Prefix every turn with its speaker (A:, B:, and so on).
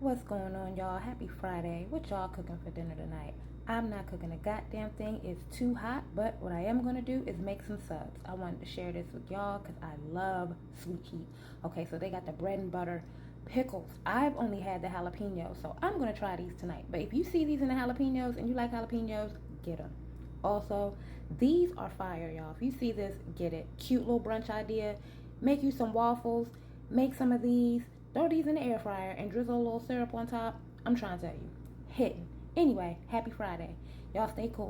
A: What's going on, y'all? Happy Friday. What y'all cooking for dinner tonight? I'm not cooking a goddamn thing. It's too hot, but what I am going to do is make some subs. I wanted to share this with y'all because I love sweet heat. Okay, so they got the bread and butter pickles. I've only had the jalapenos, so I'm going to try these tonight. But if you see these in the jalapenos and you like jalapenos, get them. Also, these are fire, y'all. If you see this, get it. Cute little brunch idea. Make you some waffles. Make some of these. Throw these in the air fryer and drizzle a little syrup on top. I'm trying to tell you. Hitting. Anyway, happy Friday. Y'all stay cool.